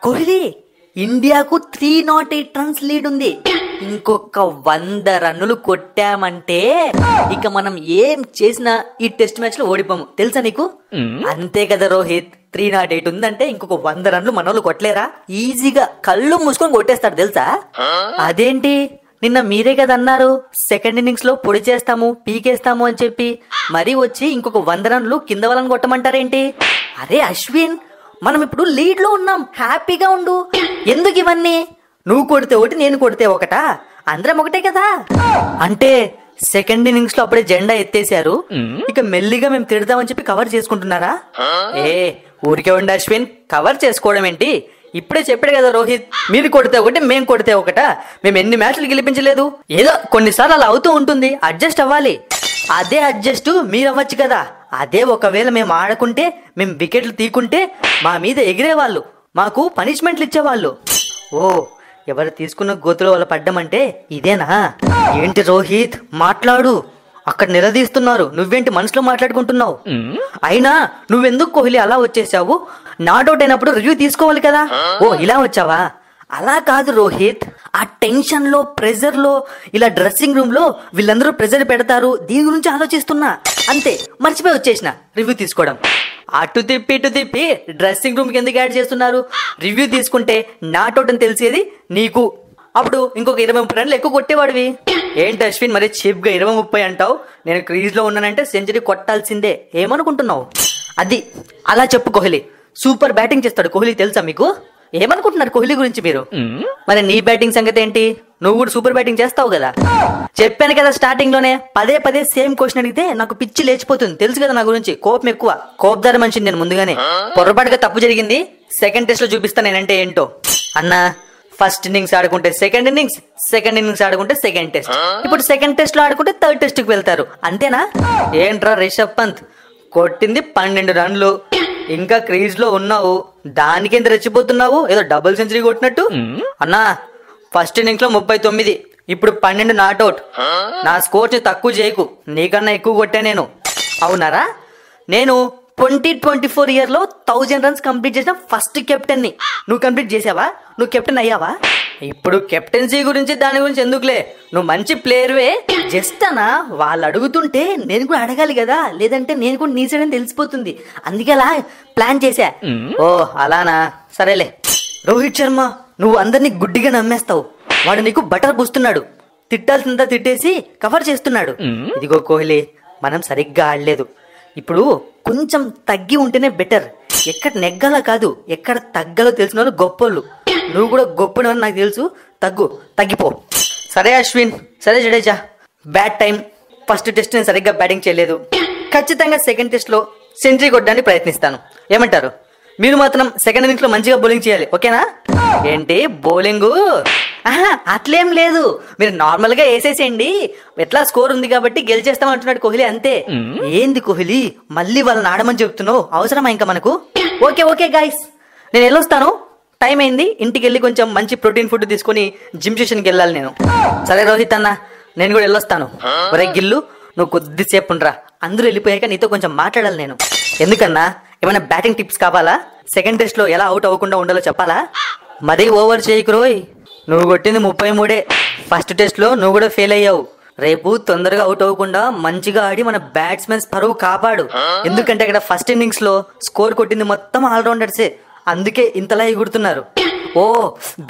కోహ్లీ ఇండియాకు 308 runs lead ఉంది. ఇంకొక 100 రన్నులు కొట్టామంటే ఇక మనం ఏం చేసినా ఈ టెస్ట్ మ్యాచ్ లో ఓడిపోము, తెలుసా నీకు? అంతే కదా రోహిత్, 308 ఉందంటే ఇంకొక 100 రన్లు మనోళ్ళు కొట్టలేరా? ఈజీగా కళ్ళు మూసుకొని కొట్టేస్తాడు తెలుసా. అదేంటి నిన్న మీరే కదా అన్నారు సెకండ్ ఇన్నింగ్స్ లో పొడి చేస్తాము పీకేస్తాము అని చెప్పి, మరీ వచ్చి ఇంకొక 100 రన్లు కింద వాళ్ళని కొట్టమంటారేంటి? అరే అశ్విన్, మనం ఇప్పుడు లీడ్ లో ఉన్నాం, హ్యాపీగా ఉండు. ఎందుకు ఇవన్నీ? నువ్వు కొడితే ఒకటి, నేను కొడితే ఒకటా? అందరం ఒకటే కదా. అంటే సెకండ్ ఇన్నింగ్స్ లో అప్పుడే జెండా ఎత్తేసారు, ఇక మెల్లిగా మేము తిడదామని చెప్పి కవర్ చేసుకుంటున్నారా? ఊరికే ఉండి అశ్విన్, కవర్ చేసుకోవడం ఏంటి? ఇప్పుడే చెప్పాడు కదా రోహిత్, మీరు కొడితే ఒకటి మేం కొడితే ఒకటా? మేము ఎన్ని మ్యాచ్లు గెలిపించలేదు. ఏదో కొన్నిసార్లు అలా అవుతూ ఉంటుంది, అడ్జస్ట్ అవ్వాలి. అదే అడ్జస్ట్ మీరు అవ్వచ్చు కదా. అదే ఒకవేళ మేము ఆడకుంటే, మేము వికెట్లు తీకుంటే మా మీద ఎగిరేవాళ్ళు, మాకు పనిష్మెంట్లు ఇచ్చేవాళ్ళు. ఓ, ఎవరు తీసుకున్న గోతులో వాళ్ళు పడ్డమంటే ఇదేనా? ఏంటి రోహిత్, మాట్లాడు. అక్కడ నిలదీస్తున్నారు, నువ్వేంటి మనసులో మాట్లాడుకుంటున్నావు? అయినా నువ్వెందుకు కోహ్లీ అలా వచ్చేసావు? నాట్అవుట్ అయినప్పుడు రివ్యూ తీసుకోవాలి కదా. ఓ, ఇలా వచ్చావా? అలా కాదు రోహిత్, ఆ టెన్షన్ లో ప్రెజర్ లో ఇలా డ్రెస్సింగ్ రూమ్ లో వీళ్ళందరూ ప్రెజర్ పెడతారు, దీని గురించి ఆలోచిస్తున్నా అంతే, మర్చిపోయి వచ్చేసిన రివ్యూ తీసుకోవడం. అటు తిప్పి ఇటు తిప్పి డ్రెస్సింగ్ రూమ్ కి ఎందుకు యాడ్ చేస్తున్నారు? రివ్యూ తీసుకుంటే నాట్అవుట్ అని తెలిసేది నీకు, అప్పుడు ఇంకొక 20-30 రన్లు ఎక్కువ కొట్టేవాడివి. ఏంటి అశ్విన్ మరి చీప్ గా 20-30 అంటావు? నేను క్రీజ్ లో ఉన్నానంటే సెంచరీ కొట్టాల్సిందే, ఏమనుకుంటున్నావు? అది అలా చెప్పు. కోహ్లీ సూపర్ బ్యాటింగ్ చేస్తాడు, కోహ్లీ తెలుసా మీకు? ఏమనుకుంటున్నారు కోహ్లీ గురించి మీరు? మరి నీ బ్యాటింగ్ సంగతి ఏంటి? నువ్వు కూడా సూపర్ బ్యాటింగ్ చేస్తావు కదా. చెప్పాను కదా స్టార్టింగ్ లోనే, పదే పదే సేమ్ క్వశ్చన్ అడిగితే నాకు పిచ్చి లేచిపోతుంది, తెలుసు కదా నా గురించి. కోపం ఎక్కువ, కోపదారి మనిషిని నేను ముందుగానే. పొరపాటుగా తప్పు జరిగింది, సెకండ్ టెస్ట్ లో చూపిస్తాను నేనంటే ఏంటో. అన్నా, ఫస్ట్ ఇన్నింగ్స్ ఆడుకుంటే సెకండ్ ఇన్నింగ్స్, సెకండ్ ఇన్నింగ్స్ ఆడుకుంటే సెకండ్ టెస్ట్, ఇప్పుడు సెకండ్ టెస్ట్ లో ఆడుకుంటే థర్డ్ టెస్ట్ కి వెళ్తారు, అంతేనా? ఏంట్రా రిషబ్ పంత్, కొట్టింది 12 రన్లు, ఇంకా క్రీజ్ లో ఉన్నావు, దానికెంత రెచ్చిపోతున్నావు? ఏదో డబుల్ సెంచరీ కొట్టినట్టు. అన్నా, ఫస్ట్ ఇన్నింగ్స్ లో 39, ఇప్పుడు 12 నాట్అవుట్. నా స్కోర్ ని తక్కువ చేయకు, నీకన్నా ఎక్కువ కొట్టా నేను. అవునారా? నేను 2024 ఇయర్ లో 1000 రన్స్ కంప్లీట్ చేసిన ఫస్ట్ కెప్టెన్ ని. నువ్వు కంప్లీట్ చేసావా? నువ్వు కెప్టెన్ అయ్యావా? ఇప్పుడు కెప్టెన్సీ గురించి దాని గురించి ఎందుకులే, నువ్వు మంచి ప్లేయర్వే. జస్ట్ అనా, వాళ్ళు అడుగుతుంటే నేను కూడా అడగాలి కదా, లేదంటే నేను కూడా నీ సైడ్ అని తెలిసిపోతుంది, అందుకే అలా ప్లాన్ చేశా. ఓ అలానా, సరేలే. రోహిత్ శర్మ, నువ్వు అందరినీ గుడ్డిగా నమ్మేస్తావు, వాడు నీకు బటర్ పూస్తున్నాడు, తిట్టాల్సిందా తిట్టేసి కవర్ చేస్తున్నాడు. ఇదిగో కోహ్లీ, మనం సరిగ్గా ఆడలేదు, ఇప్పుడు కొంచెం తగ్గి ఉంటేనే బెటర్. ఎక్కడ నెగ్గాలో కాదు, ఎక్కడ తగ్గాలో తెలిసిన వాళ్ళు గొప్పోళ్ళు. నువ్వు కూడా గొప్పని నాకు తెలుసు, తగ్గిపో. సరే అశ్విన్, సరే Jadeja, bad time. First test నేను సరిగ్గా బ్యాటింగ్ చేయలేదు, ఖచ్చితంగా సెకండ్ టెస్ట్ లో సెంచరీ కొట్టడానికి ప్రయత్నిస్తాను, ఏమంటారు? మీరు మాత్రం సెకండ్ ఇన్నింగ్స్ లో మంచిగా బౌలింగ్ చేయాలి, ఓకేనా? ఏంటి బౌలింగ్? అట్లేం లేదు, మీరు నార్మల్ గా వేసేసేయండి, ఎట్లా స్కోర్ ఉంది కాబట్టి గెలిచేస్తాం అంటున్నాడు కోహ్లీ, అంతే. ఏంది కోహ్లీ, మళ్ళీ వాళ్ళని ఆడమని చెప్తున్నావు, అవసరమా ఇంకా మనకు? ఓకే గైస్, నేను వెళ్ళొస్తాను, టైం అయింది, ఇంటికి వెళ్ళి కొంచెం మంచి ప్రోటీన్ ఫుడ్ తీసుకుని జిమ్ సెషన్కి వెళ్ళాలి నేను. సరే రోహిత్ అన్న, నేను కూడా వెళ్ళొస్తాను. ఒరే గిల్లు, నువ్వు కొద్దిసేపు ఉండరా, అందరూ వెళ్ళిపోయాక నీతో కొంచెం మాట్లాడాలి నేను. ఎందుకన్నా, ఏమైనా బ్యాటింగ్ టిప్స్ కావాలా? సెకండ్ టెస్ట్ లో ఎలా అవుట్ అవ్వకుండా ఉండాలో చెప్పాలా? మరీ ఓవర్ చేయకు రోయ్, నువ్వు కొట్టింది 33, ఫస్ట్ టెస్ట్ లో నువ్వు కూడా ఫెయిల్ అయ్యావు. రేపు తొందరగా అవుట్ అవ్వకుండా మంచిగా ఆడి మన బ్యాట్స్మెన్స్ పరువు కాపాడు, ఎందుకంటే అక్కడ ఫస్ట్ ఇన్నింగ్స్ లో స్కోర్ కొట్టింది మొత్తం ఆల్రౌండర్సే, అందుకే ఇంతలా ఎగురుతున్నారు. ఓ,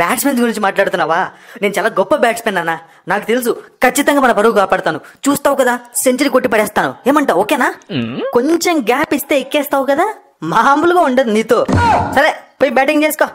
బ్యాట్స్మెన్ గురించి మాట్లాడుతున్నావా? నేను చాలా గొప్ప బ్యాట్స్మెన్ అన్నా, నాకు తెలుసు, ఖచ్చితంగా మన పరువు కాపాడుతాను, చూస్తావు కదా, సెంచరీ కొట్టి పడేస్తాను, ఏమంటావు? ఓకేనా? కొంచెం గ్యాప్ ఇస్తే ఎక్కేస్తావు కదా, మామూలుగా ఉండదు నీతో. సరే, పోయి బ్యాటింగ్ చేసుకో.